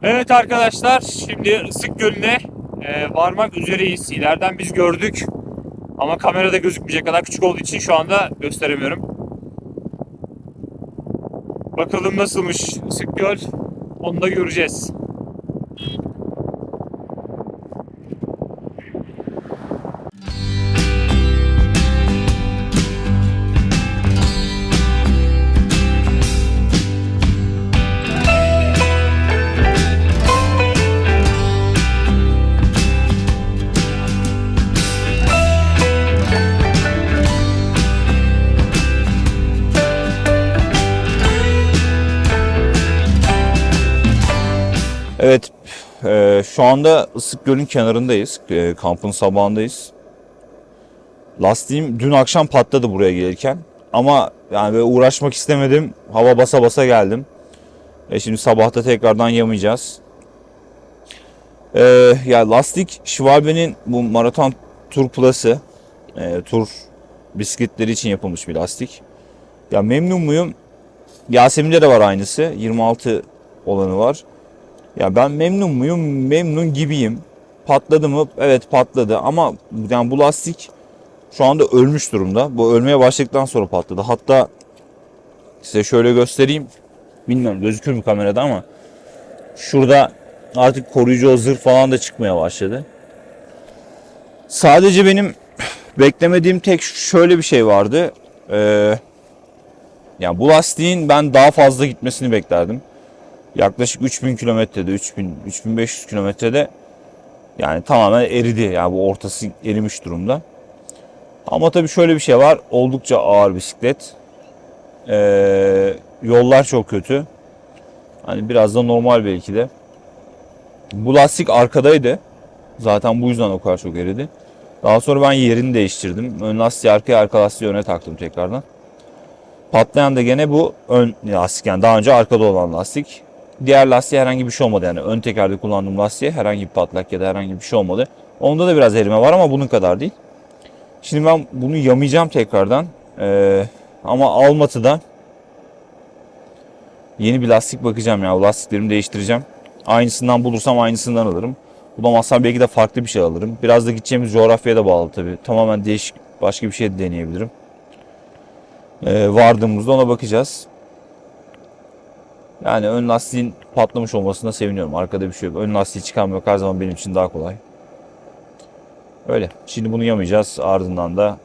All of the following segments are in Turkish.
Evet arkadaşlar, şimdi Isık Gölü'ne varmak üzereyiz. İleriden biz gördük ama kamerada gözükmeyecek kadar küçük olduğu için şu anda gösteremiyorum. Bakalım nasılmış Isık Göl, onu da göreceğiz. Evet, şu anda Isık Göl'ün kenarındayız. Kampın sabahındayız. Lastiğim dün akşam patladı buraya gelirken. Ama yani böyle uğraşmak istemedim. Hava basa basa geldim. Şimdi sabahta tekrardan yamayacağız. E, Ya lastik Schwabe'nin bu Marathon Tour Plus'ı. Tur bisikletleri için yapılmış bir lastik. Ya memnun muyum? Yasemin'de de var aynısı. 26 olanı var. Ya ben memnun muyum? Memnun gibiyim. Patladı mı? Evet patladı ama yani bu lastik şu anda ölmüş durumda. Bu ölmeye başladıktan sonra patladı. Hatta size şöyle göstereyim. Bilmiyorum gözükür mü kamerada ama şurada artık koruyucu o zırh falan da çıkmaya başladı. Sadece benim beklemediğim tek şöyle bir şey vardı. Yani bu lastiğin ben daha fazla gitmesini beklerdim. Yaklaşık 3000 kilometrede, 3500 kilometrede yani tamamen eridi. Yani bu ortası erimiş durumda. Ama tabii şöyle bir şey var. Oldukça ağır bisiklet. Yollar çok kötü. Hani biraz da normal belki de. Bu lastik arkadaydı. Zaten bu yüzden o kadar çok eridi. Daha sonra ben yerini değiştirdim. Ön lastiği arkaya, arka lastiği öne taktım tekrardan. Patlayan da gene bu ön lastik. Yani daha önce arkada olan lastik. Diğer lastiğe herhangi bir şey olmadı. Yani ön tekerde kullandığım lastiğe herhangi bir patlak ya da herhangi bir şey olmadı. Onda da biraz erime var ama bunun kadar değil. Şimdi ben bunu yamayacağım tekrardan. Ama Almatı'da yeni bir lastik bakacağım ya. O lastiklerimi değiştireceğim. Aynısından bulursam aynısından alırım. Bulamazsam belki de farklı bir şey alırım. Biraz da gideceğimiz coğrafyaya da bağlı tabii. Tamamen değişik başka bir şey de deneyebilirim. Vardığımızda ona bakacağız. Yani ön lastiğin patlamış olmasına seviniyorum. Arkada bir şey yok. Ön lastiği çıkarmak her zaman benim için daha kolay. Öyle. Şimdi bunu yamayacağız. Ardından da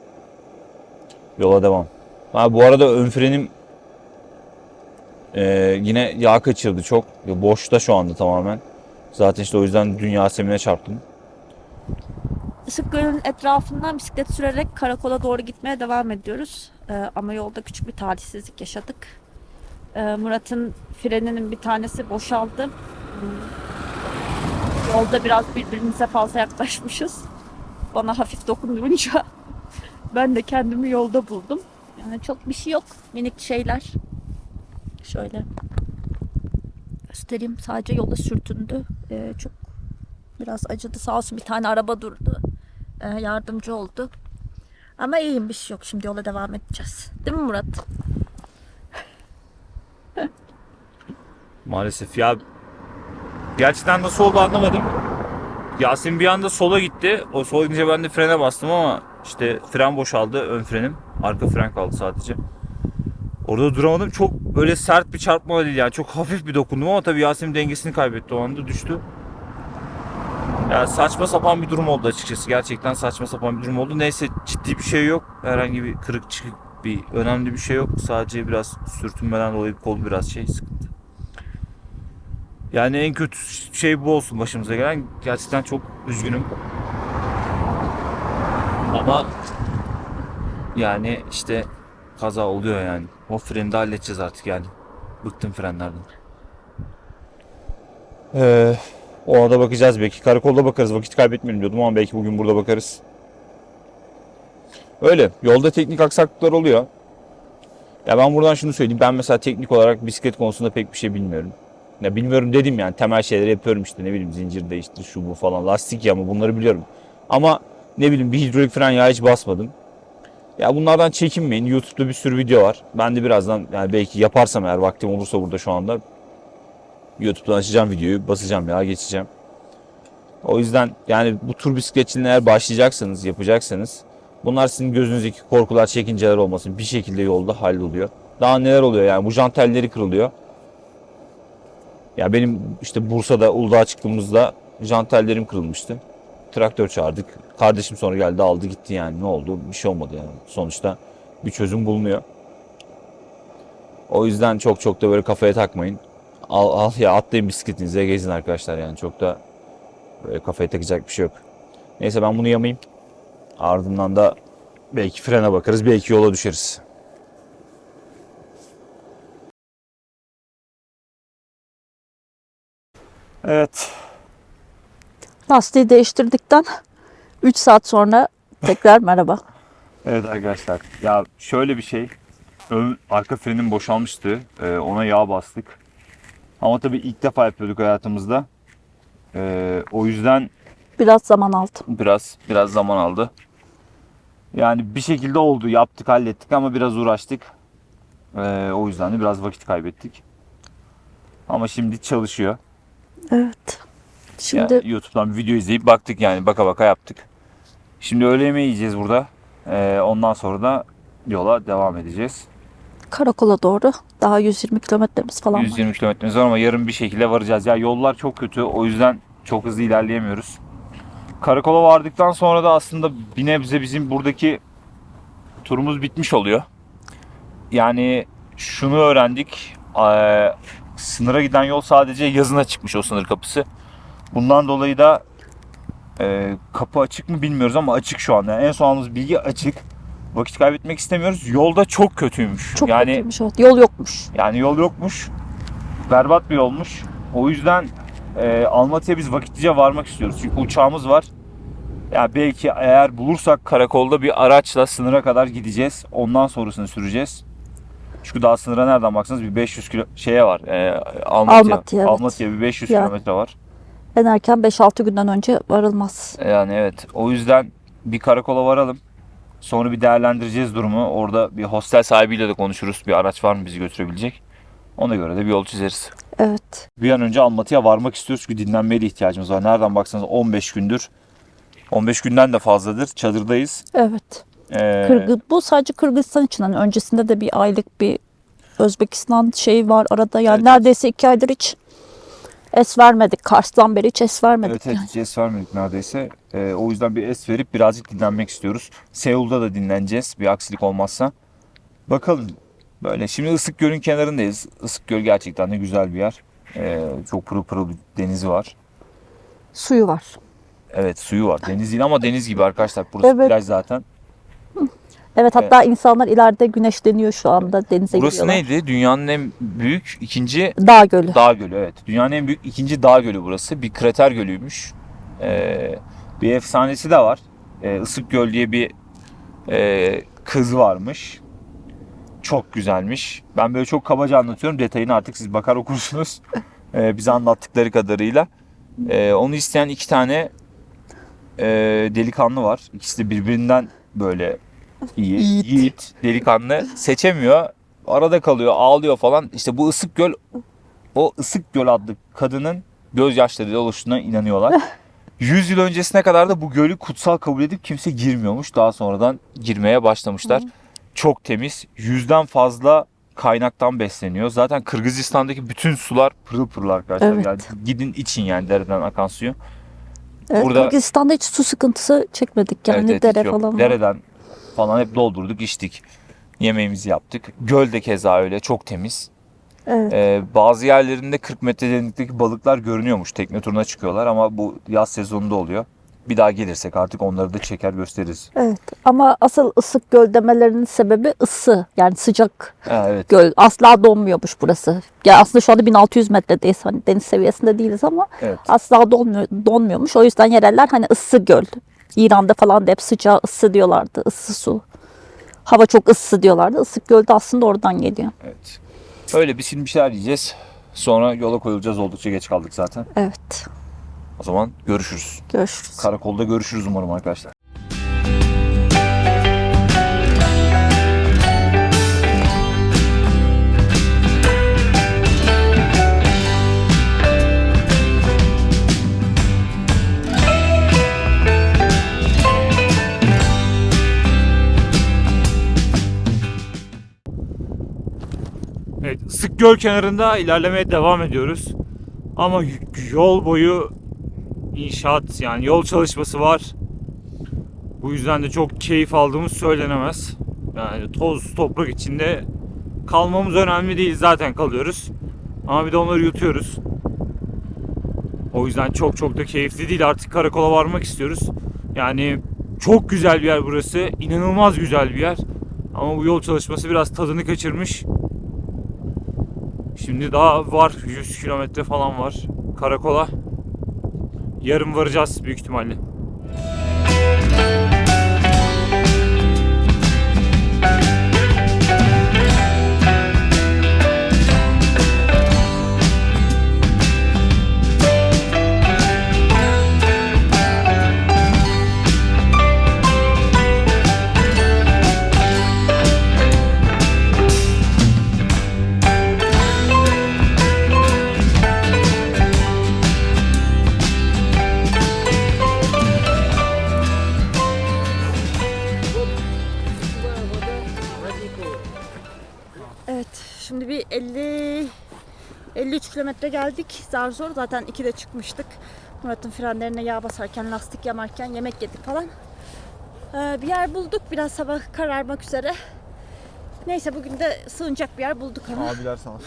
yola devam. Ha, bu arada ön frenim yine yağ kaçırdı çok. Boşta şu anda tamamen. Zaten işte o yüzden dün Yasemin'e çarptım. Işık Gölü'nün etrafından bisiklet sürerek karakola doğru gitmeye devam ediyoruz. Ama yolda küçük bir talihsizlik yaşadık. Murat'ın freninin bir tanesi boşaldı. Yolda biraz birbirimize fazla yaklaşmışız. Bana hafif dokundurunca ben de kendimi yolda buldum. Yani çok bir şey yok. Minik şeyler. Şöyle göstereyim. Sadece yola sürtündü. Çok biraz acıdı. Sağ olsun bir tane araba durdu. Yardımcı oldu. Ama iyiyim, bir şey yok. Şimdi yola devam edeceğiz. Değil mi Murat? Maalesef ya, gerçekten nasıl oldu anlamadım. Yasin bir anda sola gitti. O sola gidince ben de frene bastım ama işte fren boşaldı, ön frenim. Arka fren kaldı sadece. Orada duramadım. Çok böyle sert bir çarpma değil yani. Çok hafif bir dokundum ama tabii Yasin dengesini kaybetti. O anda düştü. Yani saçma sapan bir durum oldu açıkçası. Gerçekten saçma sapan bir durum oldu. Neyse, ciddi bir şey yok. Herhangi bir kırık çıkık bir önemli bir şey yok. Sadece biraz sürtünmeden dolayı kol biraz sıkıntı. Yani en kötü şey bu olsun başımıza gelen. Gerçekten çok üzgünüm. Ama yani işte kaza oluyor yani. O freni de halledeceğiz artık yani. Bıktım frenlerden. Orada bakacağız belki. Karakolda bakarız. Vakit kaybetmeyelim diyordum ama belki bugün burada bakarız. Öyle. Yolda teknik aksaklıklar oluyor. Ya ben buradan şunu söyleyeyim. Ben mesela teknik olarak bisiklet konusunda pek bir şey bilmiyorum. Ya bilmiyorum dedim yani. Temel şeyleri yapıyorum işte. Ne bileyim, zincir değiştir, şu bu falan. Lastik yama, bunları biliyorum. Ama ne bileyim, bir hidrolik fren yağı hiç basmadım. Ya bunlardan çekinmeyin. YouTube'da bir sürü video var. Ben de birazdan yani belki yaparsam eğer vaktim olursa burada şu anda YouTube'dan açacağım videoyu, basacağım ya, geçeceğim. O yüzden yani bu tur bisikletçiliğine eğer başlayacaksanız, yapacaksanız bunlar sizin gözünüzdeki korkular, çekinceler olmasın. Bir şekilde yolda halloluyor. Daha neler oluyor yani, bu jant telleri kırılıyor. Ya benim işte Bursa'da, Uludağ'a çıktığımızda jant tellerim kırılmıştı. Traktör çağırdık. Kardeşim sonra geldi, aldı gitti yani. Ne oldu? Bir şey olmadı yani. Sonuçta bir çözüm bulunuyor. O yüzden çok da böyle kafaya takmayın. Al ya, atlayın bisikletinize, gezin arkadaşlar yani. Çok da böyle kafaya takacak bir şey yok. Neyse, ben bunu yamayayım. Ardından da belki frene bakarız, belki yola düşeriz. Evet. Lastiği değiştirdikten 3 saat sonra tekrar merhaba. Evet arkadaşlar. Ya şöyle bir şey. Arka frenim boşalmıştı. Ona yağ bastık. Ama tabii ilk defa yapıyorduk hayatımızda. O yüzden Biraz zaman aldı. biraz zaman aldı. Yani bir şekilde oldu. Yaptık, hallettik ama biraz uğraştık. O yüzden de biraz vakit kaybettik. Ama şimdi çalışıyor. Evet. Şimdi Yani YouTube'dan bir video izleyip baktık yani. Baka baka yaptık. Şimdi öğle yemeği yiyeceğiz burada. Ondan sonra da yola devam edeceğiz. karakola doğru daha 120 kilometremiz falan var. 120 kilometremiz var ama yarın bir şekilde varacağız. Ya yollar çok kötü, o yüzden çok hızlı ilerleyemiyoruz. Karakola vardıktan sonra da aslında bir nebze bizim buradaki turumuz bitmiş oluyor. Yani şunu öğrendik. Sınıra giden yol sadece yazına çıkmış, o sınır kapısı. Bundan dolayı da kapı açık mı bilmiyoruz ama açık şu anda. Yani en son aldığımız bilgi açık. Vakit kaybetmek istemiyoruz. Yolda çok kötüymüş. Çok yani kötüymüş, evet. Yol yokmuş. Yani yol yokmuş. Berbat bir yolmuş. O yüzden Almatı'ya biz vakitlice varmak istiyoruz. Çünkü uçağımız var. Yani belki eğer bulursak karakolda bir araçla sınıra kadar gideceğiz. Ondan sonrasını süreceğiz. Çünkü daha sınıra nereden baksanız bir 500 kilo şeye var. Almatı'ya, evet. Almatı'ya bir 500 Yani. kilometre var. En erken 5-6 günden önce varılmaz. Yani evet. O yüzden bir karakola varalım. Sonra bir değerlendireceğiz durumu. Orada bir hostel sahibiyle de konuşuruz. Bir araç var mı bizi götürebilecek. Ona göre de bir yol çizeriz. Evet. Bir an önce Almatı'ya varmak istiyoruz çünkü dinlenmeye de ihtiyacımız var. Nereden baksanız 15 gündür. 15 günden de fazladır. Çadırdayız. Evet. Bu sadece Kırgızistan için. Hani öncesinde de bir aylık bir Özbekistan şeyi var arada. Yani Evet. neredeyse 2 aydır hiç es vermedik. Kars'tan beri hiç es vermedik. Evet, evet, Yani. hiç es vermedik neredeyse. O yüzden bir es verip birazcık dinlenmek istiyoruz. Seul'da da dinleneceğiz bir aksilik olmazsa. Bakalım. Böyle. Şimdi Isıkgöl'ün kenarındayız. Isıkgöl gerçekten de güzel bir yer. Çok pırıl pırıl bir denizi var. Suyu var. Evet, suyu var. Deniz değil ama deniz gibi arkadaşlar. Burası Evet. plaj zaten. Evet, hatta insanlar ileride güneşleniyor şu anda, denize Burası gidiyorlar. neydi? Dünyanın en büyük ikinci Dağ gölü. dağ gölü. Evet. Dünyanın en büyük ikinci dağ gölü burası. Bir krater gölüymüş. Bir efsanesi de var. Isıkgöl diye bir kız varmış. Çok güzelmiş. Ben böyle çok kabaca anlatıyorum. Detayını artık siz bakar okursunuz. Bize anlattıkları kadarıyla. Onu isteyen iki tane delikanlı var. İkisi de birbirinden böyle iyi. Yiğit, delikanlı. Seçemiyor. Arada kalıyor, ağlıyor falan. İşte bu Isıkgöl, o Isıkgöl adlı kadının gözyaşlarıyla oluştuğuna inanıyorlar. 100 yıl öncesine kadar da bu gölü kutsal kabul edip kimse girmiyormuş. Daha sonradan girmeye başlamışlar. Çok temiz. 100'den fazla kaynaktan besleniyor. Zaten Kırgızistan'daki bütün sular pırıl pırıl arkadaşlar. Evet. Yani gidin için yani dereden akan suyu. Evet, Burada- Kırgızistan'da hiç su sıkıntısı çekmedik. Yani Evet, dere hiç yok. falan var. Dereden falan hep doldurduk, içtik. Yemeğimizi yaptık. Göl de keza öyle, çok temiz. Evet. Bazı yerlerinde 40 metre derinlikteki balıklar görünüyormuş. Tekne turuna çıkıyorlar ama bu yaz sezonunda oluyor. Bir daha gelirsek artık onları da çeker gösteririz. Evet. Ama asıl ısık göl demelerinin sebebi ısı. Yani sıcak Evet. göl. Asla donmuyormuş burası. Ya aslında şu anda 1600 metredeyiz. Hani deniz seviyesinde değiliz ama Evet. asla donmuyormuş. O yüzden yereller hani ısı göl. İran'da falan da hep sıcağı ısı diyorlardı. Isı su. Hava çok ısı diyorlardı. Isık göl de aslında oradan geliyor. Evet. Öyle bir şimdi bir şeyler yiyeceğiz. Sonra yola koyulacağız. Oldukça geç kaldık zaten. Evet. O zaman görüşürüz. Görüşürüz. Karakolda görüşürüz umarım arkadaşlar. göl kenarında ilerlemeye devam ediyoruz. Ama yol boyu inşaat, yani yol çalışması var. Bu yüzden de çok keyif aldığımız söylenemez. Yani toz toprak içinde kalmamız önemli değil, zaten kalıyoruz. Ama bir de onları yutuyoruz. O yüzden çok çok da keyifli değil. Artık karakola varmak istiyoruz. Yani çok güzel bir yer burası. İnanılmaz güzel bir yer. Ama bu yol çalışması biraz tadını kaçırmış. Şimdi daha var. 100 kilometre falan var karakola. Yarın varacağız büyük ihtimalle. Evet, şimdi bir 53 kilometre geldik. Zar zor, zaten 2'de çıkmıştık. Murat'ın frenlerine yağ basarken, lastik yamarken yemek yedik falan. Bir yer bulduk, biraz sabah kararmak üzere. Neyse, bugün de sığınacak bir yer bulduk ama. Abiler sana.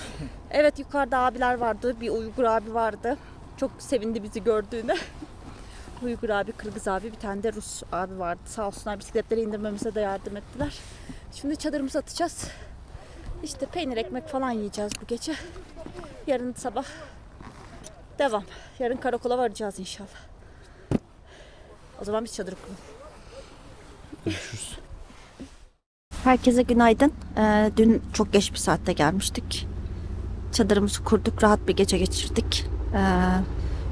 Evet, yukarıda abiler vardı. Bir Uygur abi vardı. Çok sevindi bizi gördüğüne. Uygur abi, Kırgız abi, bir tane de Rus abi vardı. Sağ olsunlar, bisikletleri indirmemize de yardım ettiler. Şimdi çadırımızı atacağız. İşte peynir ekmek falan yiyeceğiz bu gece. Yarın sabah devam. Yarın karakola varacağız inşallah. O zaman biz çadır kuralım. Görüşürüz. Herkese günaydın. Dün çok geç bir saatte gelmiştik. Çadırımızı kurduk, rahat bir gece geçirdik.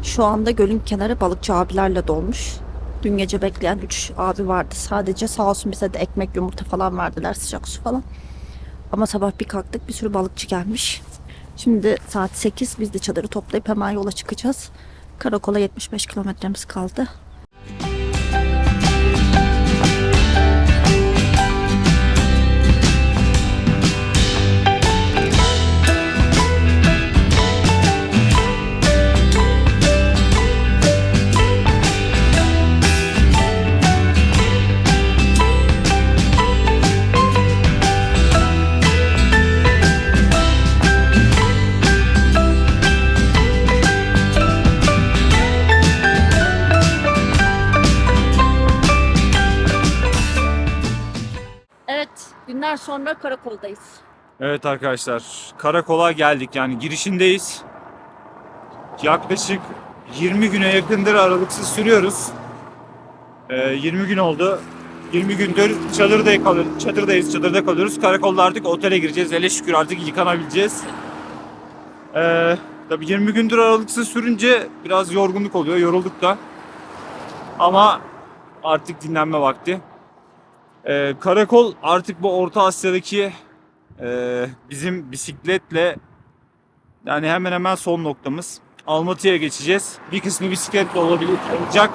Şu anda gölün kenarı balıkçı abilerle dolmuş. Dün gece bekleyen 3 abi vardı sadece. Sağ olsun bize de ekmek, yumurta falan verdiler, sıcak su falan. Ama sabah bir kalktık, bir sürü balıkçı gelmiş. Şimdi saat 8, biz de çadırı toplayıp hemen yola çıkacağız. Karakola 75 kilometremiz kaldı. Günler sonra karakoldayız. Evet arkadaşlar, karakola geldik, yani girişindeyiz. Yaklaşık 20 güne yakındır aralıksız sürüyoruz. 20 gün oldu. 20 gündür çadırda kalıyoruz. Karakolda artık otele gireceğiz. Hele şükür artık yıkanabileceğiz. Tabii 20 gündür aralıksız sürünce biraz yorgunluk oluyor. Yorulduk da. Ama artık dinlenme vakti. Karakol artık bu Orta Asya'daki bizim bisikletle yani hemen hemen son noktamız. Almatı'ya geçeceğiz. Bir kısmı bisikletle olacak.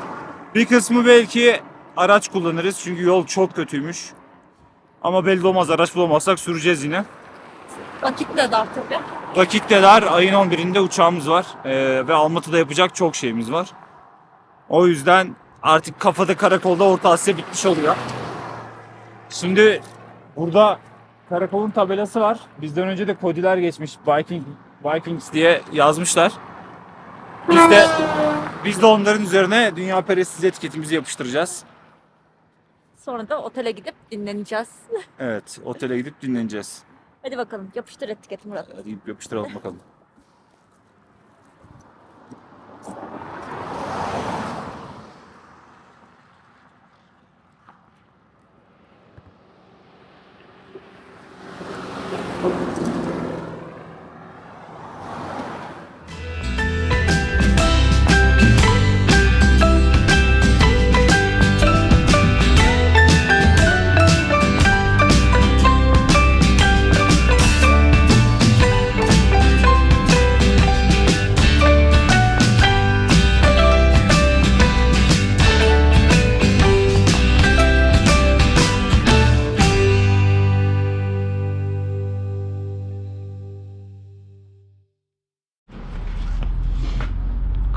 Bir kısmı belki araç kullanırız çünkü yol çok kötüymüş. Ama belli olmaz, araç bulamazsak süreceğiz yine. Vakit de dar tabii. Vakit de dar. Ayın 11'inde uçağımız var. Ve Almatı'da yapacak çok şeyimiz var. O yüzden artık kafada karakolda Orta Asya bitmiş oluyor. Şimdi burada karakolun tabelası var. Bizden önce de Kodiler geçmiş. Vikings diye yazmışlar. Biz de onların üzerine Dünya Perestiz etiketimizi yapıştıracağız. Sonra da otele gidip dinleneceğiz. Evet, otele gidip dinleneceğiz. Hadi bakalım, yapıştır etiketi Murat. Hadi yapıştıralım bakalım.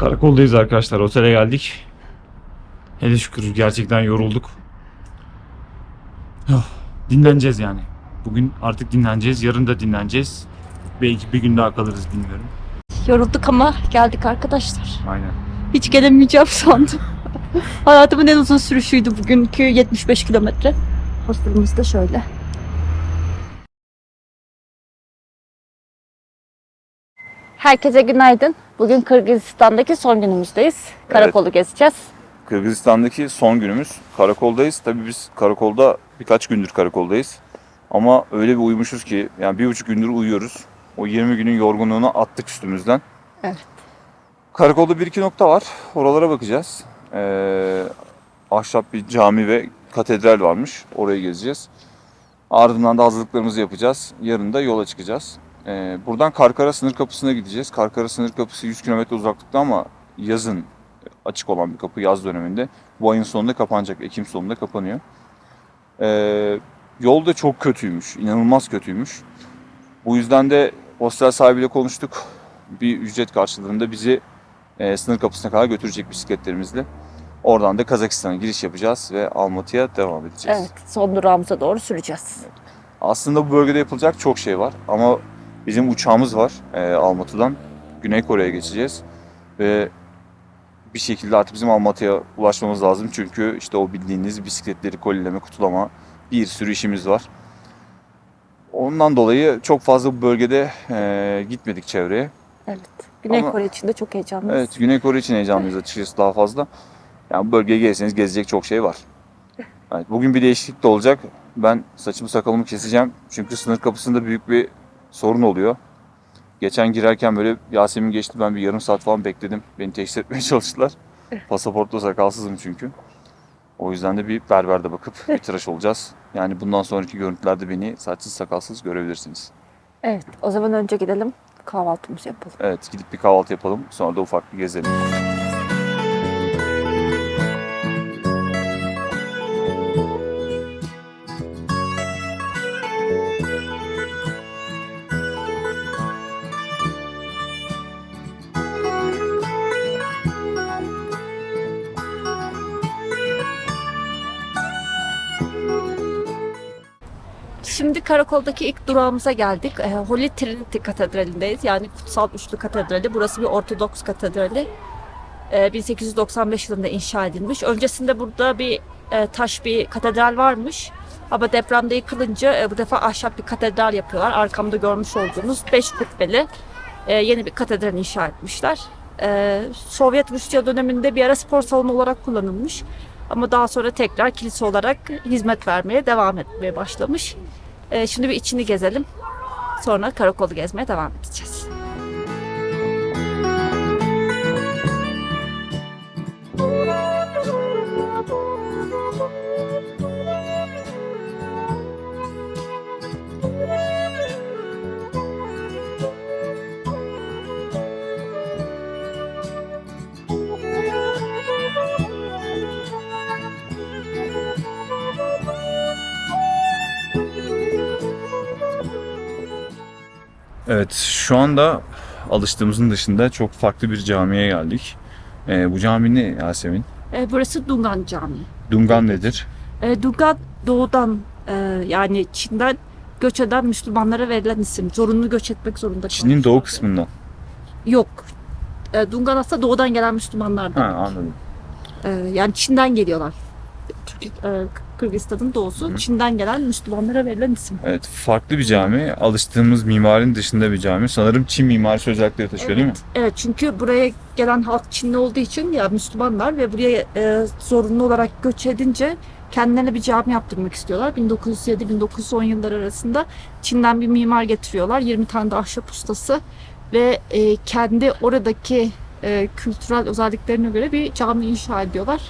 Karakoldayız arkadaşlar. Otele geldik. Hele şükür gerçekten yorulduk. Dinleneceğiz yani. Bugün artık dinleneceğiz. Yarın da dinleneceğiz. Belki bir gün daha kalırız, bilmiyorum. Yorulduk ama geldik arkadaşlar. Aynen. Hiç gelemeyeceğim sandım. Hayatımın en uzun sürüşüydü bugünkü 75 kilometre. Hostelimiz de şöyle. Herkese günaydın. Bugün Kırgızistan'daki son günümüzdeyiz. Karakolu gezeceğiz. Kırgızistan'daki son günümüz. Karakoldayız. Tabii biz karakolda birkaç gündür karakoldayız. Ama öyle bir uyumuşuz ki yani 1,5 gündür uyuyoruz. O 20 günün yorgunluğunu attık üstümüzden. Evet. Karakolda 1-2 nokta var. Oralara bakacağız. Ahşap bir cami ve katedral varmış. Orayı gezeceğiz. Ardından da hazırlıklarımızı yapacağız. Yarın da yola çıkacağız. Buradan Karkara sınır kapısına gideceğiz. Karkara sınır kapısı 100 kilometre uzaklıkta ama yazın açık olan bir kapı, yaz döneminde. Bu ayın sonunda kapanacak. Ekim sonunda kapanıyor. Yol da çok kötüymüş. İnanılmaz kötüymüş. Bu yüzden de hostel sahibiyle konuştuk. Bir ücret karşılığında bizi sınır kapısına kadar götürecek bisikletlerimizle. Oradan da Kazakistan'a giriş yapacağız ve Almatı'ya devam edeceğiz. Evet, son durağımıza doğru süreceğiz. Aslında bu bölgede yapılacak çok şey var ama bizim uçağımız var Almatı'dan. Güney Kore'ye geçeceğiz ve bir şekilde artık bizim Almatı'ya ulaşmamız lazım. Çünkü işte o bildiğiniz bisikletleri kolileme, kutulama bir sürü işimiz var. Ondan dolayı çok fazla bu bölgede gitmedik çevreye. Evet. Güney Ama- Kore için de çok heyecanlıyız. Evet, Güney Kore için heyecanlıyız açıkçası daha fazla. Yani bu bölgeye gelirseniz gezecek çok şey var. Evet, bugün bir değişiklik de olacak. Ben saçımı sakalımı keseceğim. Çünkü sınır kapısında büyük bir sorun oluyor. Geçen girerken böyle Yasemin geçti. Ben bir yarım saat falan bekledim. Beni teşhis etmeye çalıştılar. Pasaportla sakalsızım çünkü. O yüzden de bir berberde bakıp bir tıraş olacağız. Yani bundan sonraki görüntülerde beni saçsız sakalsız görebilirsiniz. Evet, o zaman önce gidelim kahvaltımızı yapalım. Evet, gidip bir kahvaltı yapalım. Sonra da ufak bir gezelim. Şimdi karakoldaki ilk durağımıza geldik. Holy Trinity Katedrali'ndeyiz. Yani Kutsal Üçlü Katedrali. Burası bir Ortodoks katedrali. 1895 yılında inşa edilmiş. Öncesinde burada bir taş bir katedral varmış. Ama depremde yıkılınca bu defa ahşap bir katedral yapıyorlar. Arkamda görmüş olduğunuz 5 kubbeli yeni bir katedral inşa etmişler. Sovyet Rusya döneminde bir ara spor salonu olarak kullanılmış. Ama daha sonra tekrar kilise olarak hizmet vermeye devam etmeye başlamış. Şimdi bir içini gezelim. Sonra karakolu gezmeye devam edeceğiz. Evet, şu anda alıştığımızın dışında çok farklı bir camiye geldik. Bu cami ne Yasemin? Burası Dungan Camii. Dungan nedir? Dungan doğudan yani Çin'den göç eden Müslümanlara verilen isim. Zorunlu göç etmek zorunda Çin'in kalmışlar. doğu kısmından. Yok. Dungan aslında doğudan gelen Müslümanlardan. Ha, anladım. Yani Çin'den geliyorlar. Kırgızistan'ın doğusu. Hı. Çin'den gelen Müslümanlara verilen isim. Evet, farklı bir cami. Alıştığımız mimarinin dışında bir cami. Sanırım Çin mimarisi özellikleri taşıyor değil mi? Evet, çünkü buraya gelen halk Çinli olduğu için ya Müslümanlar ve buraya zorunlu olarak göç edince kendilerine bir cami yaptırmak istiyorlar. 1907-1910 yılları arasında Çin'den bir mimar getiriyorlar. 20 tane de ahşap ustası ve kendi oradaki kültürel özelliklerine göre bir cami inşa ediyorlar.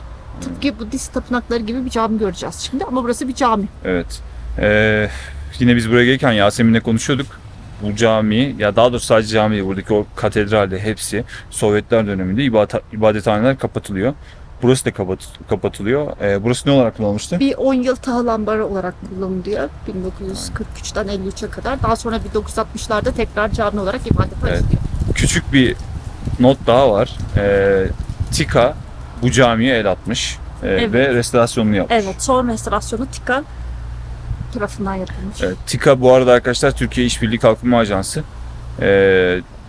Tıpkı Budist tapınakları gibi bir cami göreceğiz şimdi ama burası bir cami. Evet. Yine biz buraya gelirken Yasemin'le konuşuyorduk. Bu cami, ya daha doğrusu sadece cami değil, buradaki o katedralde hepsi Sovyetler döneminde ibadethaneler kapatılıyor. Burası da kapatılıyor. Burası ne olarak kullanılmıştı? Bir 10 yıl tahıl ambarı olarak kullanılıyor 1943'ten 53'e kadar. Daha sonra 1960'larda tekrar cami olarak ibadete Evet. açılıyor. Küçük bir not daha var. TİKA bu camiye el atmış Evet. ve restorasyonunu yapmış. Evet, son restorasyonu TİKA tarafından yapılmış. Evet, TİKA bu arada arkadaşlar Türkiye İşbirliği Kalkınma Ajansı.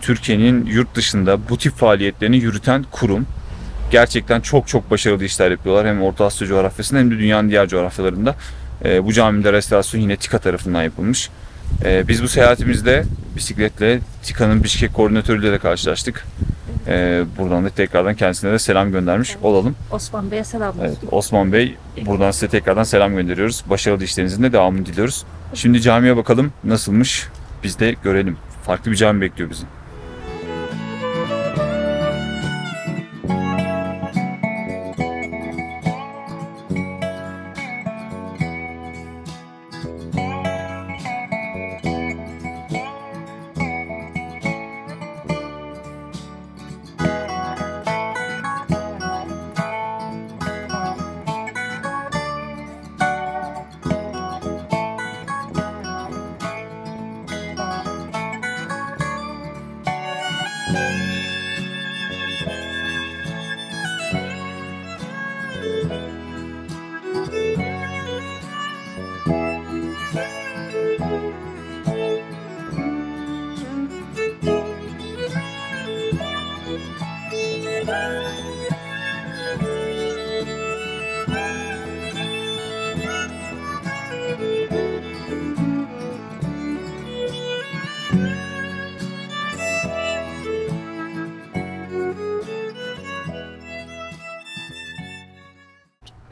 Türkiye'nin yurt dışında bu tip faaliyetlerini yürüten kurum. Gerçekten çok çok başarılı işler yapıyorlar. Hem Orta Asya coğrafyasında hem de dünyanın diğer coğrafyalarında. Bu camide restorasyon yine TİKA tarafından yapılmış. Biz bu seyahatimizde bisikletle TİKA'nın Bişkek koordinatörüyle de karşılaştık. Buradan da tekrardan kendisine de selam göndermiş olalım. Osman Bey'e selamlar. Evet, Osman Bey, buradan size tekrardan selam gönderiyoruz. Başarılı işlerinizin de devamını diliyoruz. Şimdi camiye bakalım nasılmış, biz de görelim. Farklı bir cami bekliyor bizi.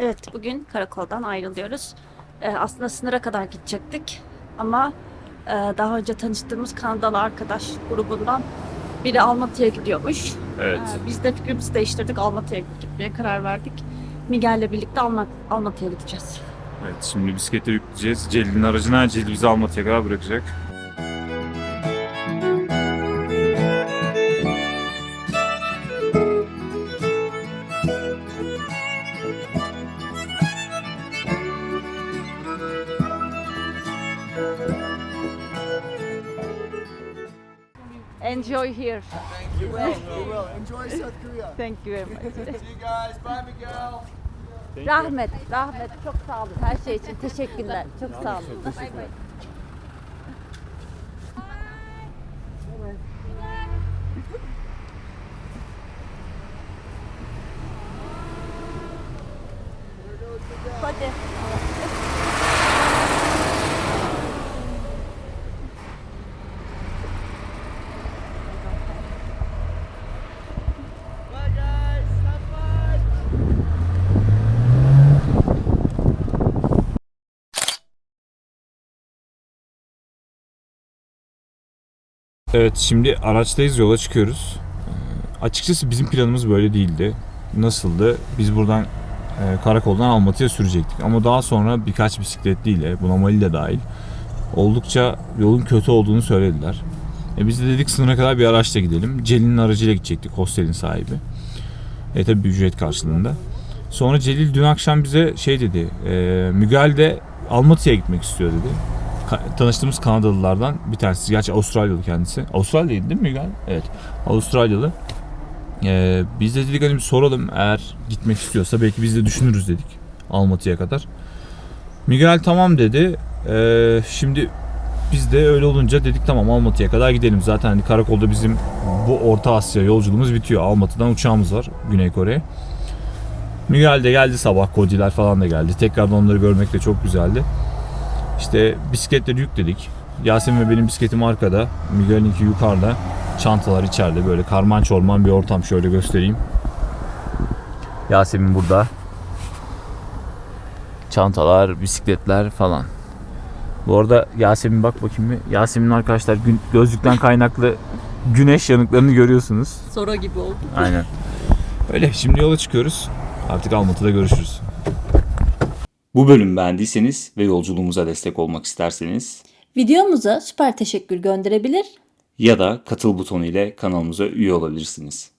Evet, bugün karakoldan ayrılıyoruz. Aslında sınıra kadar gidecektik ama daha önce tanıştığımız Kanadalı arkadaş grubundan biri Almatı'ya gidiyormuş. Evet. Biz de fikrimizi değiştirdik, Almatı'ya gitmeye karar verdik. Miguel'le birlikte Almatı'ya gideceğiz. Evet, şimdi bisiklete yükleyeceğiz. Celil'in aracına, Celil bizi Almatı'ya kadar bırakacak. Enjoy here. Thank you. We will. Enjoy South Korea. Thank you very much. See you guys. Bye, Miguel. Rahmet, çok sağ olun. Her şey için teşekkürler. Çok sağ olun. Hadi. Bye, guys. Have fun. Evet, şimdi araçtayız, yola çıkıyoruz. Açıkçası bizim planımız böyle değildi. Nasıldı? Biz buradan karakoldan Almatı'ya sürecektik. Ama daha sonra birkaç bisikletliyle, buna Mali de dahil, oldukça yolun kötü olduğunu söylediler. Biz de dedik sınıra kadar bir araçla gidelim. Celil'in aracıyla gidecektik, hostelin sahibi. Tabii bir ücret karşılığında. Sonra Celil dün akşam bize şey dedi, Miguel de Almatı'ya gitmek istiyor dedi. Tanıştığımız Kanadalılardan bir tanesi. Gerçi Avustralyalı kendisi. Avustralyalıydı değil mi Miguel? Evet. Avustralyalı. Biz de dedik hani bir soralım, eğer gitmek istiyorsa belki biz de düşünürüz dedik Almatı'ya kadar. Miguel tamam dedi. Şimdi biz de öyle olunca dedik tamam Almatı'ya kadar gidelim. Zaten hani karakolda bizim bu Orta Asya yolculuğumuz bitiyor. Almatı'dan uçağımız var Güney Kore'ye. Miguel de geldi sabah, Kodiler falan da geldi. Tekrardan onları görmek de çok güzeldi. İşte bisikletleri yükledik. Yasemin ve benim bisikletim arkada, Miguel'inki yukarıda. Çantalar içeride, böyle karman çorman bir ortam, şöyle göstereyim. Yasemin burada. Çantalar, bisikletler falan. Bu arada Yasemin bak bakayım bir. Yasemin arkadaşlar gözlükten kaynaklı güneş yanıklarını görüyorsunuz. Sora gibi oldu. Aynen. Öyle, şimdi yola çıkıyoruz. Artık Almatı'da görüşürüz. Bu bölümü beğendiyseniz ve yolculuğumuza destek olmak isterseniz Videomuza süper teşekkür gönderebilir ya da katıl butonu ile kanalımıza üye olabilirsiniz.